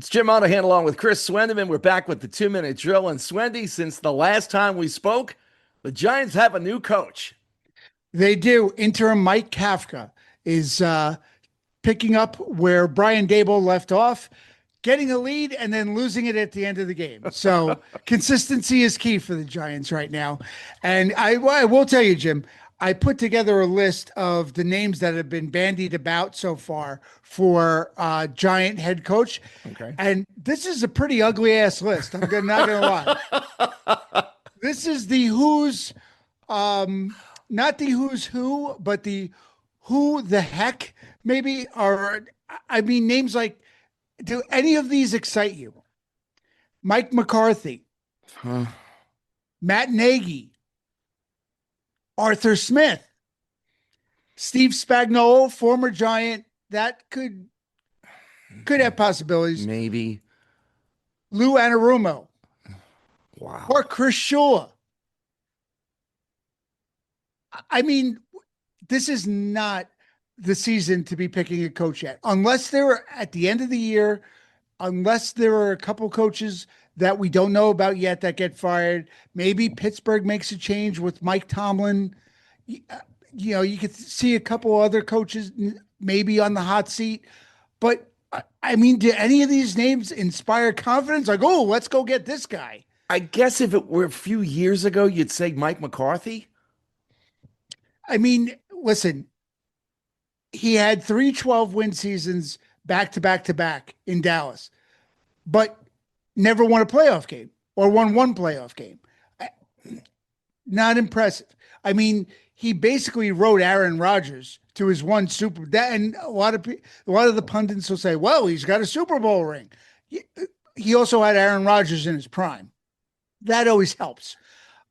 It's Jim Monaghan along with Chris Swendeman. We're back with the 2 minute drill. And Swendy, since the last time we spoke, the Giants have a new coach. They do. Interim Mike Kafka is picking up where Brian Daboll left off, getting a lead and then losing it at the end of the game. So consistency is key for the Giants right now. And I will tell you, Jim, I put together a list of the names that have been bandied about so far for Giant head coach. Okay. And this is a pretty ugly ass list. I'm not going to lie. This is the not the who's who, but the who the heck maybe are. I mean, names like, do any of these excite you? Mike McCarthy, Huh. Matt Nagy, Arthur Smith, Steve Spagnuolo, former Giant. That could have possibilities. Maybe. Lou Anarumo Wow. or Chris Shula. I mean, this is not the season to be picking a coach yet, unless they're at the end of the year, unless there are a couple coaches that we don't know about yet that get fired. Maybe Pittsburgh makes a change with Mike Tomlin. You could see a couple other coaches maybe on the hot seat. But I mean, do any of these names inspire confidence? Like, oh, let's go get this guy. I guess if it were a few years ago, you'd say Mike McCarthy. I mean, listen, he had 3 12-win seasons back to back to back in Dallas, but never won a playoff game or won one playoff game. Not impressive. I mean, he basically rode Aaron Rodgers to his one Super that, and a lot of the pundits will say, "Well, he's got a Super Bowl ring." He also had Aaron Rodgers in his prime. That always helps.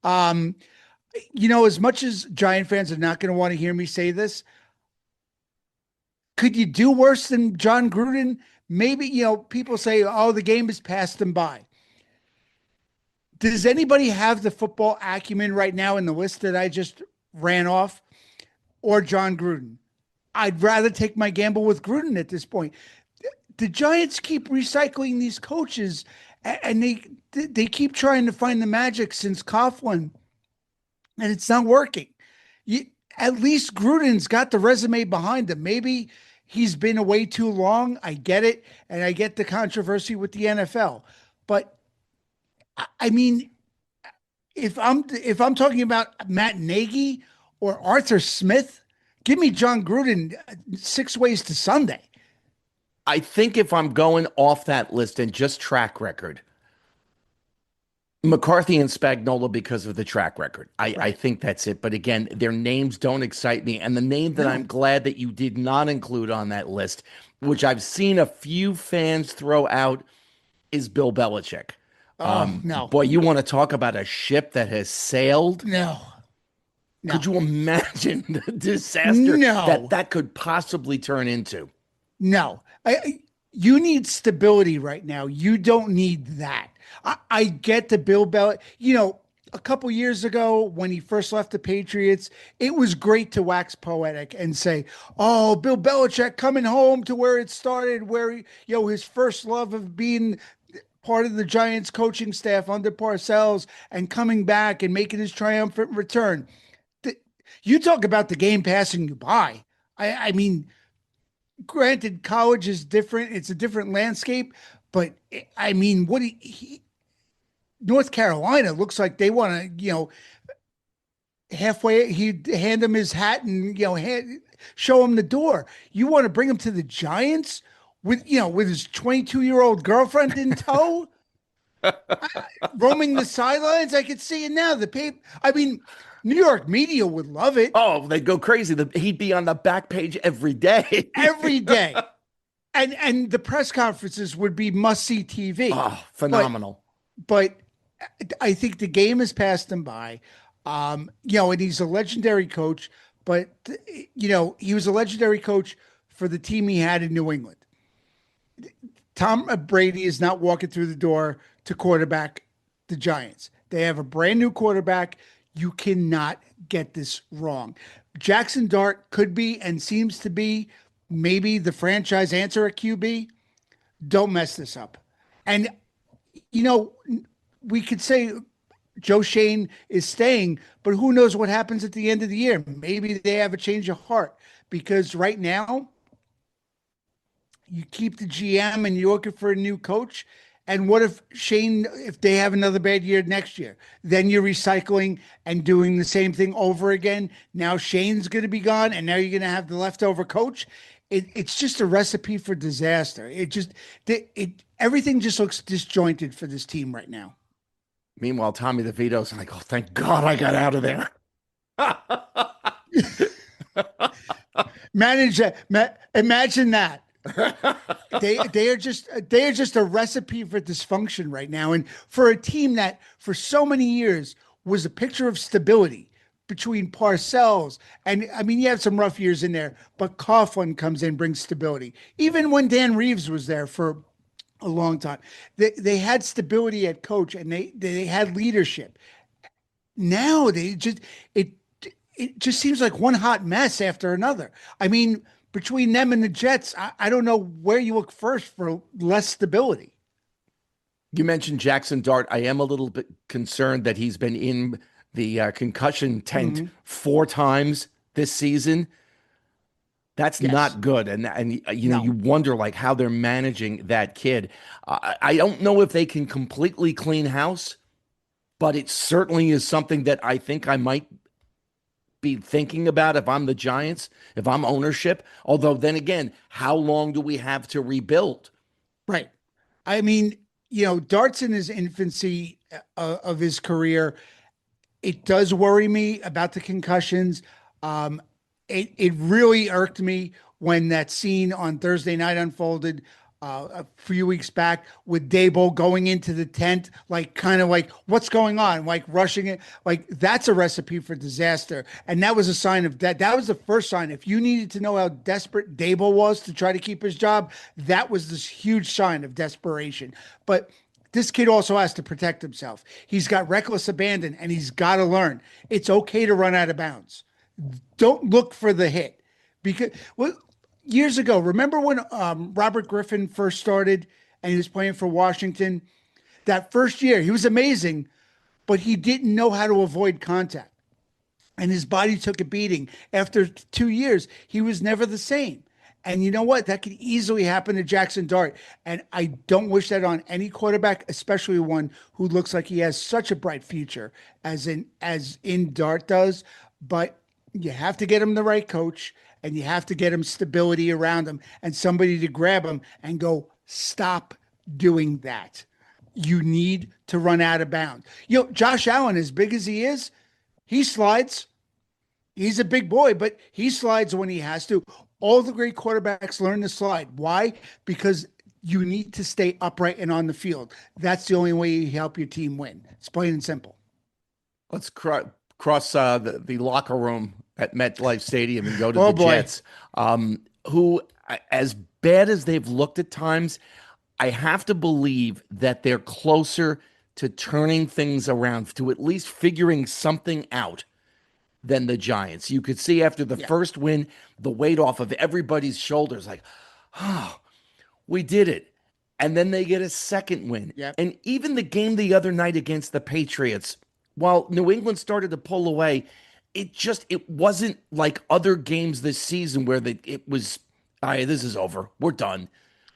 As much as Giant fans are not going to want to hear me say this, could you do worse than John Gruden? Maybe, people say, oh, the game has passed them by. Does anybody have the football acumen right now in the list that I just ran off, or John Gruden? I'd rather take my gamble with Gruden at this point. The Giants keep recycling these coaches, and they keep trying to find the magic since Coughlin, and it's not working. At least Gruden's got the resume behind him. Maybe he's been away too long. I get it, and I get the controversy with the NFL. But I mean, if I'm talking about Matt Nagy or Arthur Smith, give me John Gruden 6 ways to Sunday. I think if I'm going off that list and just track record, McCarthy and Spagnuolo because of the track record. I think that's it. But again, their names don't excite me. And the name that I'm glad that you did not include on that list, which I've seen a few fans throw out, is Bill Belichick. No. Boy, you want to talk about a ship that has sailed? No. Could you imagine the disaster that could possibly turn into? No. You need stability right now. You don't need that. I get the Bill Belichick. A couple years ago when he first left the Patriots, it was great to wax poetic and say, "Oh, Bill Belichick coming home to where it started, where his first love of being part of the Giants coaching staff under Parcells and coming back and making his triumphant return." You talk about the game passing you by. I mean, granted, college is different; it's a different landscape. But I mean, North Carolina looks like they want to, halfway he'd hand him his hat and show him the door. You want to bring him to the Giants with his 22-year-old girlfriend in tow, roaming the sidelines. I could see it now. New York media would love it. Oh, they'd go crazy. He'd be on the back page every day. Every day. And the press conferences would be must-see TV. Oh, phenomenal. But I think the game has passed him by. And he's a legendary coach, but he was a legendary coach for the team he had in New England. Tom Brady is not walking through the door to quarterback the Giants. They have a brand new quarterback. You cannot get this wrong. Jaxson Dart could be and seems to be maybe the franchise answer at QB. don't mess this up. And, you know, we could say Joe Shane is staying, but who knows what happens at the end of the year? Maybe they have a change of heart because right now you keep the GM and you're looking for a new coach. And what if Shane, if they have another bad year next year, then you're recycling and doing the same thing over again. Now Shane's going to be gone, and now you're going to have the leftover coach. It's just a recipe for disaster. Everything just looks disjointed for this team right now. Meanwhile, Tommy DeVito's like, oh, thank God I got out of there. Imagine that. They are just a recipe for dysfunction right now, and for a team that for so many years was a picture of stability between Parcells and I mean you have some rough years in there, but Coughlin comes in, brings stability. Even when Dan Reeves was there for a long time, they had stability at coach and they had leadership. Now it just seems like one hot mess after another. I mean, between them and the Jets, I don't know where you look first for less stability. You mentioned Jaxson Dart. I am a little bit concerned that he's been in the concussion tent 4 times this season. That's Yes. not good. And you know, No. you wonder like how they're managing that kid. I don't know if they can completely clean house, but it certainly is something that I think I might be thinking about if I'm the Giants, if I'm ownership. Although then again, how long do we have to rebuild? Right. I mean, Dart's in his infancy of his career. It does worry me about the concussions. Um, it really irked me when that scene on Thursday night unfolded a few weeks back with Daboll going into the tent, like kind of like what's going on, like rushing it, like that's a recipe for disaster. And that was a sign of that. That was the first sign. If you needed to know how desperate Daboll was to try to keep his job, that was this huge sign of desperation. But this kid also has to protect himself. He's got reckless abandon and he's got to learn it's okay to run out of bounds. Don't look for the hit because well, years ago, remember when Robert Griffin first started and he was playing for Washington? That first year, he was amazing, but he didn't know how to avoid contact. And his body took a beating. After 2 years, he was never the same. And you know what? That could easily happen to Jaxson Dart. And I don't wish that on any quarterback, especially one who looks like he has such a bright future as in Dart does. But you have to get him the right coach and you have to get him stability around him and somebody to grab him and go, stop doing that. You need to run out of bounds. Josh Allen, as big as he is, he slides. He's a big boy, but he slides when he has to. All the great quarterbacks learn to slide. Why? Because you need to stay upright and on the field. That's the only way you help your team win. It's plain and simple. Let's cross the locker room at MetLife Stadium and go to Oh the boy. Jets, who, as bad as they've looked at times, I have to believe that they're closer to turning things around, to at least figuring something out than the Giants. You could see after the Yeah. first win, the weight off of everybody's shoulders, like, oh, we did it. And then they get a second win. Yeah. And even the game the other night against the Patriots, while New England started to pull away, it wasn't like other games this season where it was, all right, this is over. We're done.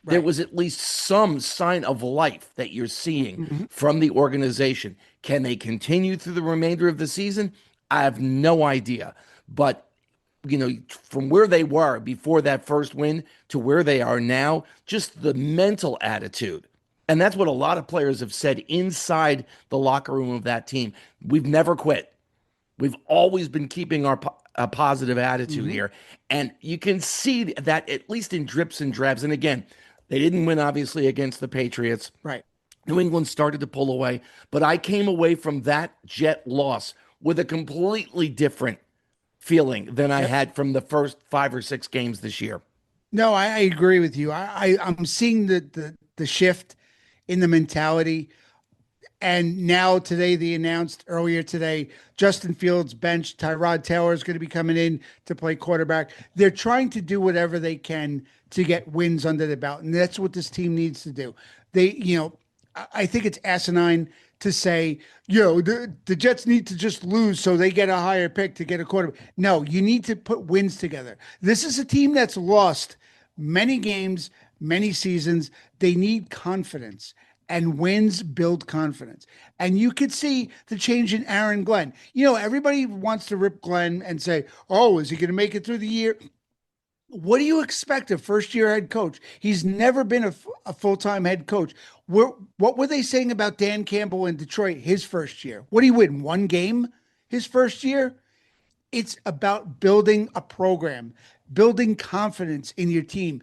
There Right. was at least some sign of life that you're seeing Mhm. from the organization. Can they continue through the remainder of the season? I have no idea. But, from where they were before that first win to where they are now, just the mental attitude. And that's what a lot of players have said inside the locker room of that team. We've never quit. We've always been keeping a positive attitude Mhm. here. And you can see that at least in drips and drabs. And again, they didn't win, obviously, against the Patriots. Right. New England started to pull away, but I came away from that Jet loss with a completely different feeling than I Yep. had from the first 5 or 6 games this year. No, I agree with you. I'm seeing the shift in the mentality. And now today, they announced earlier today, Justin Fields bench, Tyrod Taylor is going to be coming in to play quarterback. They're trying to do whatever they can to get wins under the belt. And that's what this team needs to do. I think it's asinine to say, the Jets need to just lose so they get a higher pick to get a quarterback. No, you need to put wins together. This is a team that's lost many games, many seasons. They need confidence, and wins build confidence. And you could see the change in Aaron Glenn. Everybody wants to rip Glenn and say, oh, is he going to make it through the year? What do you expect a first-year head coach? He's never been a full-time head coach. What were they saying about Dan Campbell in Detroit his first year? What did he win? One game his first year? It's about building a program, building confidence in your team,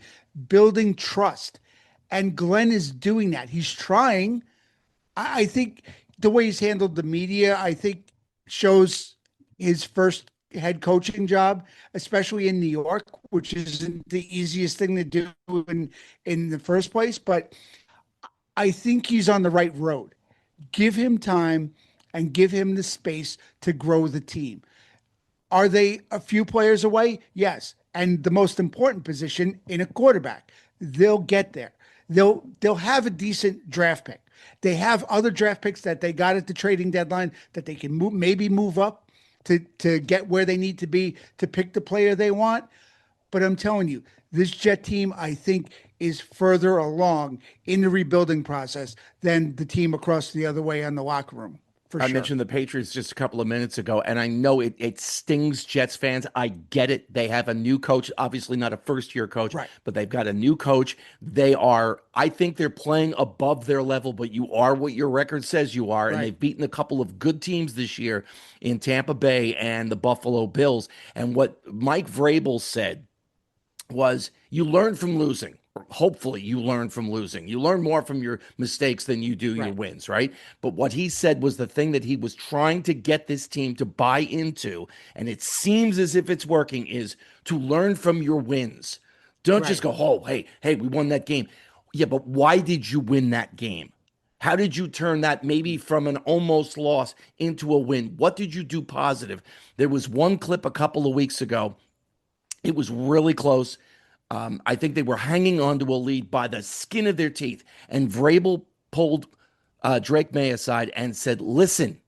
building trust. And Glenn is doing that. He's trying. I think the way he's handled the media, I think shows his first head coaching job, especially in New York, which isn't the easiest thing to do in the first place. But I think he's on the right road. Give him time and give him the space to grow the team. Are they a few players away? Yes. And the most important position in a quarterback. They'll get there. They'll have a decent draft pick. They have other draft picks that they got at the trading deadline that they can maybe move up to get where they need to be to pick the player they want. But I'm telling you, this Jet team, I think, is further along in the rebuilding process than the team across the other way on the locker room. I mentioned the Patriots just a couple of minutes ago, and I know it stings Jets fans. I get it. They have a new coach, obviously not a first-year coach, right, but they've got a new coach. I think they're playing above their level, but you are what your record says you are, and they've beaten a couple of good teams this year in Tampa Bay and the Buffalo Bills. And what Mike Vrabel said was, you learn from losing. Hopefully you learn from losing. You learn more from your mistakes than you do your wins, right? But what he said was the thing that he was trying to get this team to buy into, and it seems as if it's working, is to learn from your wins. Don't just go, oh, hey, we won that game. Yeah, but why did you win that game? How did you turn that maybe from an almost loss into a win? What did you do positive? There was one clip a couple of weeks ago. It was really close. I think they were hanging on to a lead by the skin of their teeth. And Vrabel pulled Drake May aside and said, listen,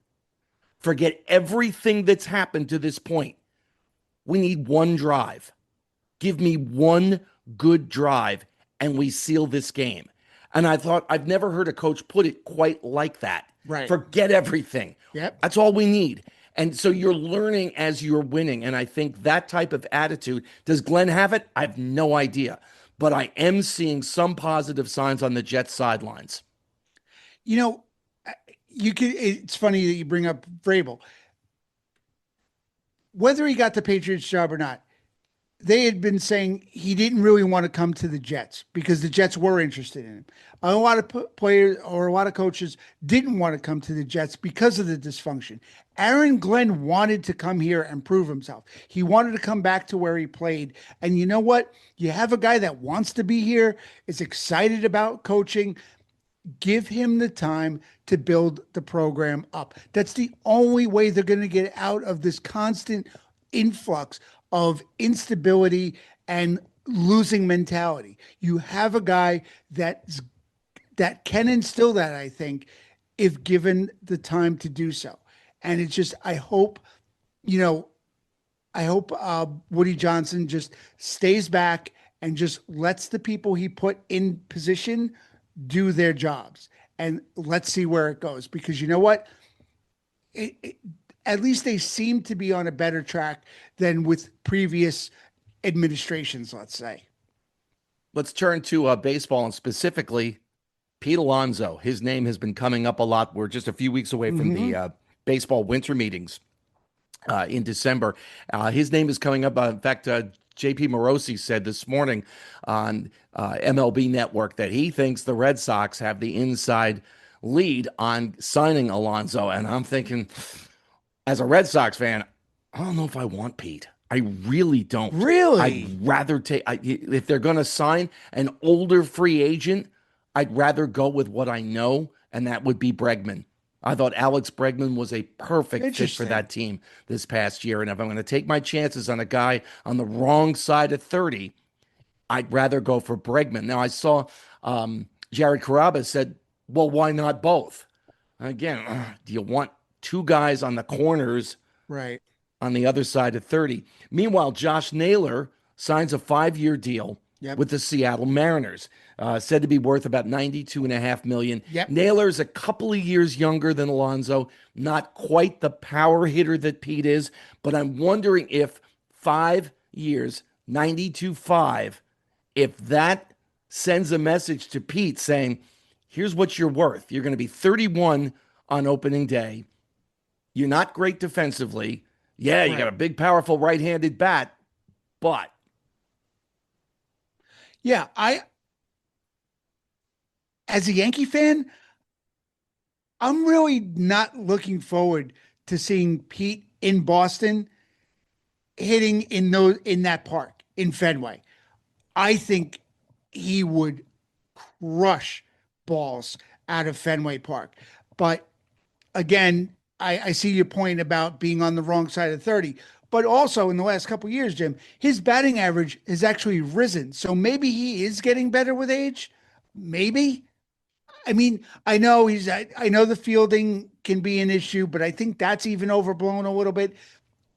forget everything that's happened to this point. We need one drive. Give me one good drive, and we seal this game. And I thought, I've never heard a coach put it quite like that. Right. Forget everything. Yep. That's all we need. And so you're learning as you're winning. And I think that type of attitude, does Glenn have it? I have no idea. But I am seeing some positive signs on the Jets sidelines. It's funny that you bring up Vrabel. Whether he got the Patriots job or not, they had been saying he didn't really want to come to the Jets because the Jets were interested in him. A lot of players or a lot of coaches didn't want to come to the Jets because of the dysfunction. Aaron Glenn wanted to come here and prove himself. He wanted to come back to where he played. And you know what? You have a guy that wants to be here, is excited about coaching. Give him the time to build the program up. That's the only way they're going to get out of this constant influx of instability and losing mentality. You have a guy that can instill that, I think, if given the time to do so. And it's just, I hope Woody Johnson just stays back and just lets the people he put in position do their jobs. And let's see where it goes. Because you know what? At least they seem to be on a better track than with previous administrations, let's say. Let's turn to baseball, and specifically Pete Alonso. His name has been coming up a lot. We're just a few weeks away from the baseball winter meetings in December. His name is coming up. In fact, JP Morosi said this morning on MLB Network that he thinks the Red Sox have the inside lead on signing Alonso. And I'm thinking, as a Red Sox fan, I don't know if I want Pete. I really don't. Really? I'd rather take, if they're going to sign an older free agent, I'd rather go with what I know, and that would be Bregman. I thought Alex Bregman was a perfect fit for Interesting. that team this past year. And if I'm going to take my chances on a guy on the wrong side of 30, I'd rather go for Bregman. Now, I saw Jared Carrabba said, well, why not both? Again, do you want two guys on the corners Right. on the other side of 30? Meanwhile, Josh Naylor signs a 5-year deal Yep. with the Seattle Mariners, said to be worth about 92.5 million. Yep. Naylor's a couple of years younger than Alonso, not quite the power hitter that Pete is, but I'm wondering if 5 years, 92.5, if that sends a message to Pete saying, here's what you're worth. You're going to be 31 on opening day. You're not great defensively. Yeah, you got a Right. big, powerful right-handed bat, but Yeah. As a Yankee fan, I'm really not looking forward to seeing Pete in Boston hitting in that park in Fenway. I think he would crush balls out of Fenway Park. But again, I see your point about being on the wrong side of 30. But also in the last couple of years, Jim, his batting average has actually risen. So maybe he is getting better with age. Maybe. I mean, I know the fielding can be an issue, but I think that's even overblown a little bit.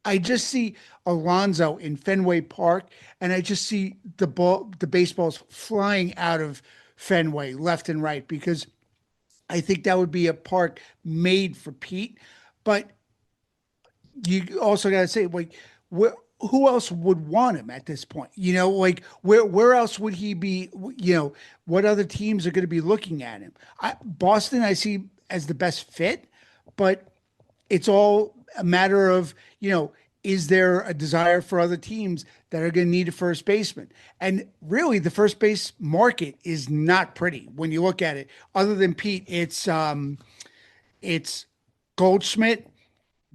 I just see Alonso in Fenway Park, and I just see the baseballs flying out of Fenway left and right because I think that would be a park made for Pete. But you also got to say, like, where, who else would want him at this point? Like where else would he be? What other teams are going to be looking at him? Boston, I see as the best fit, but it's all a matter of, is there a desire for other teams that are going to need a first baseman? And really, the first base market is not pretty when you look at it. Other than Pete, it's Goldschmidt,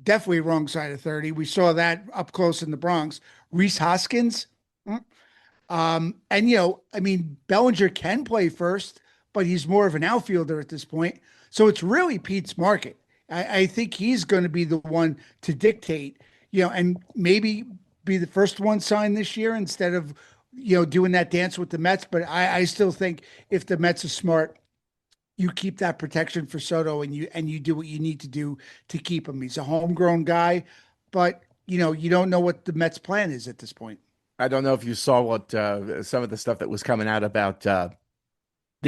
definitely wrong side of 30. We saw that up close in the Bronx. Reese Hoskins, and I mean, Bellinger can play first, but he's more of an outfielder at this point. So it's really Pete's market. I think he's going to be the one to dictate, and maybe be the first one signed this year instead of, doing that dance with the Mets. But I still think if the Mets are smart, you keep that protection for Soto and you do what you need to do to keep him. He's a homegrown guy, but you don't know what the Mets plan is at this point. I don't know if you saw what some of the stuff that was coming out about the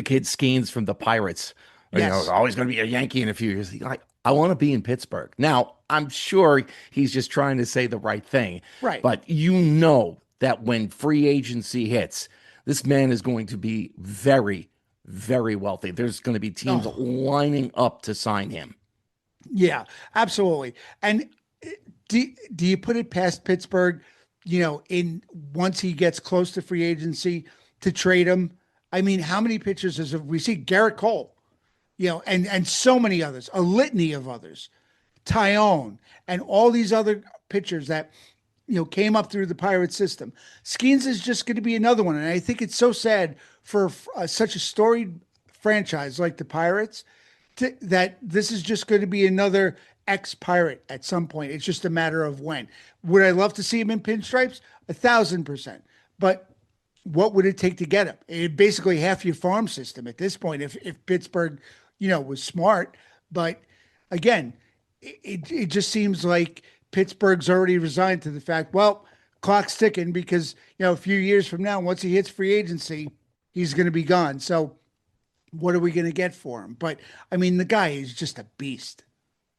kid Skeens from the Pirates. Yes, Always going to be a Yankee in a few years. He's like, I want to be in Pittsburgh. Now, I'm sure he's just trying to say the right thing, right. but that when free agency hits, this man is going to be very, very wealthy. There's going to be teams Oh, lining up to sign him. yeah, absolutely. And do you put it past Pittsburgh, in once he gets close to free agency to trade him? I mean, how many pitchers has we see Garrett Cole, and so many others, a litany of others, Tyone, and all these other pitchers that came up through the Pirate system. Skeens is just going to be another one, and I think it's so sad for such a storied franchise like the Pirates that this is just going to be another ex-Pirate at some point. It's just a matter of when. Would I love to see him in pinstripes? 1,000%. But what would it take to get him? It basically half your farm system at this point if Pittsburgh, was smart. But again, it just seems like Pittsburgh's already resigned to the fact, well, clock's ticking because, a few years from now, once he hits free agency, he's going to be gone. So what are we going to get for him? But I mean, the guy is just a beast.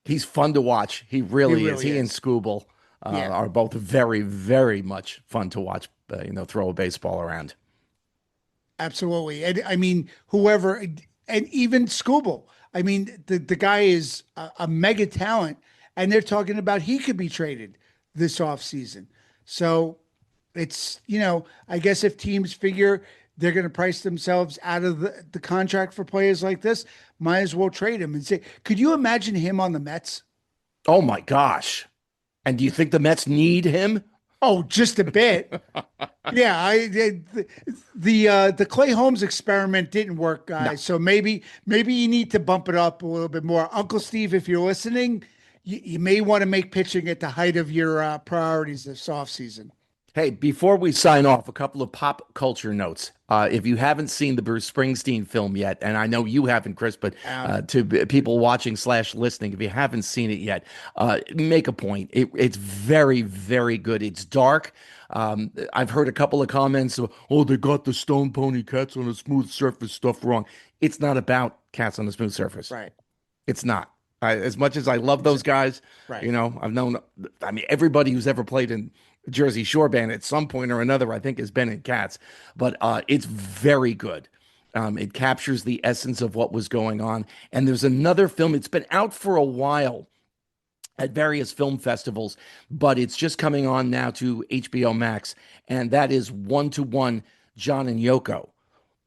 He's fun to watch. He He really is. really He and is. Scooble Yeah, are both very, very much fun to watch. Throw a baseball around. absolutely. And I mean, whoever, and even Scooble. I mean, the guy is a mega talent, and they're talking about he could be traded this offseason. So it's, I guess if teams figure they're going to price themselves out of the contract for players like this, might as well trade him and say, could you imagine him on the Mets? Oh my gosh! And do you think the Mets need him? Oh, just a bit. Yeah, the Clay Holmes experiment didn't work, No. guys. So maybe you need to bump it up a little bit more. Uncle Steve, if you're listening, you may want to make pitching at the height of your priorities this offseason. Hey, before we sign off, a couple of pop culture notes. If you haven't seen the Bruce Springsteen film yet, and I know you haven't, Chris, but people watching slash listening, if you haven't seen it yet, make a point. It's very, very good. It's dark. I've heard a couple of comments, oh, they got the Stone Pony Cats on a Smooth Surface stuff wrong. It's not about Cats on a Smooth Surface. Right. It's not. As much as I love those guys, Right. you know, I mean, everybody who's ever played in Jersey Shore Band at some point or another, I think, has been in Cats, but it's very good. It captures the essence of what was going on. And there's another film, it's been out for a while at various film festivals, but it's just coming on now to HBO Max, and that is One to One, John and Yoko,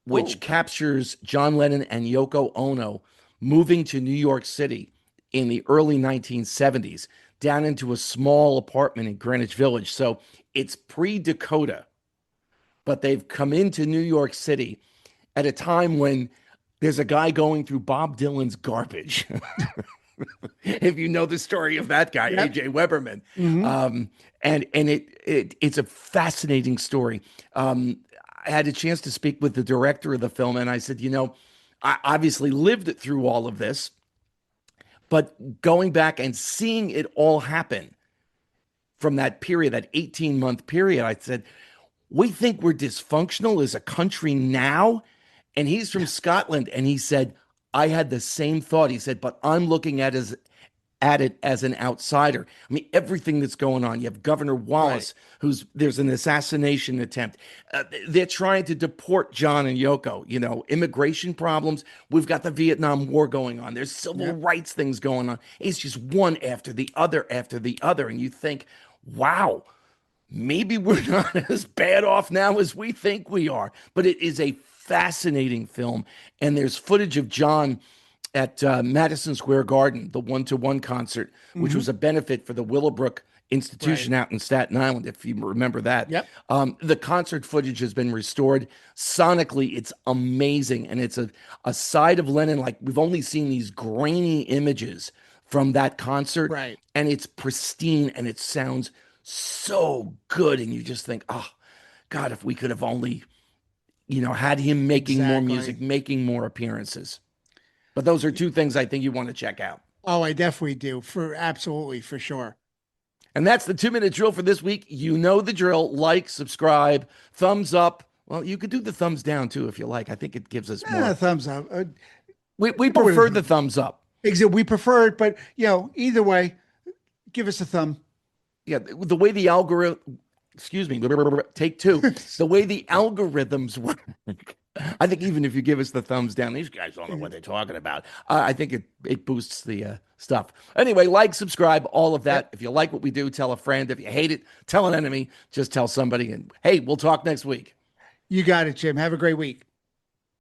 which captures John Lennon and Yoko Ono moving to New York City in the early 1970s, down into a small apartment in Greenwich Village. So it's pre-Dakota, but they've come into New York City at a time when there's a guy going through Bob Dylan's garbage. If you know the story of that guy, Yep. AJ Weberman. Mm-hmm. And it's a fascinating story. I had a chance to speak with the director of the film, and I said, you know, I obviously lived it through all of this, but going back and seeing it all happen from that period, that 18-month period, I said, we think we're dysfunctional as a country now. And he's from Scotland, and he said, I had the same thought. He said, but I'm looking at it as an outsider. I mean, everything that's going on. You have Governor Wallace, there's an assassination attempt. They're trying to deport John and Yoko. You know, immigration problems. We've got the Vietnam War going on. There's civil rights things going on. It's just one after the other after the other, and you think, wow, maybe we're not as bad off now as we think we are. But it is a fascinating film, and there's footage of John at Madison Square Garden, the one-to-one concert, which was a benefit for the Willowbrook Institution out in Staten Island, if you remember that. Yep. The concert footage has been restored. Sonically, it's amazing, and it's a side of Lennon, like we've only seen these grainy images from that concert, and it's pristine, and it sounds so good, and you just think, oh, God, if we could have only, you know, had him making more music, making more appearances. But those are two things I think you want to check out. Oh, I definitely do. Absolutely, for sure. And that's the 2-minute drill for this week. You know the drill. Like, subscribe, thumbs up. Well, you could do the thumbs down too if you like. I think it gives us more. Thumbs up. We prefer the thumbs up. We prefer it, but you know, either way, give us a thumb. Yeah, the way the algorithm, excuse me, take two. The way the algorithms work. I think even if you give us the thumbs down, these guys don't know what they're talking about. I think it boosts the stuff. Anyway, like, subscribe, all of that. If you like what we do, tell a friend. If you hate it, tell an enemy. Just tell somebody. And hey, we'll talk next week. You got it, Jim. Have a great week.